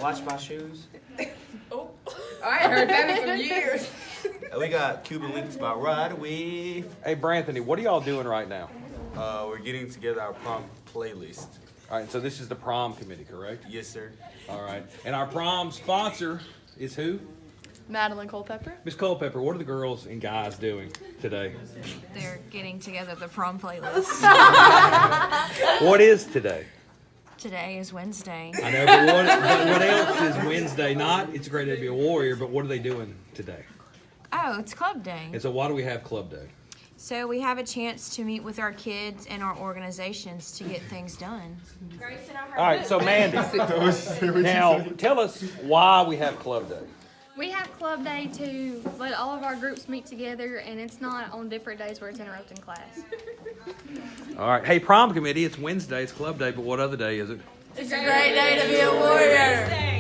Watch my shoes. Oh, I ain't heard that in some years. We got Cuban Links by Ride Away. Hey, Branthony, what are y'all doing right now? We're getting together our prom playlist. All right, so this is the prom committee, correct? Yes, sir. All right, and our prom sponsor is who? Madeline Culpepper. Miss Culpepper, what are the girls and guys doing today? They're getting together the prom playlist. What is today? Today is Wednesday. I know, but what else is Wednesday? Not, it's a great day to be a warrior, but what are they doing today? Oh, it's club day. And so why do we have club day? So we have a chance to meet with our kids and our organizations to get things done. All right, so Mandy, now tell us why we have club day. We have club day to let all of our groups meet together, and it's not on different days where it's interrupting class. All right, hey, prom committee, it's Wednesday, it's club day, but what other day is it? It's a great day to be a warrior.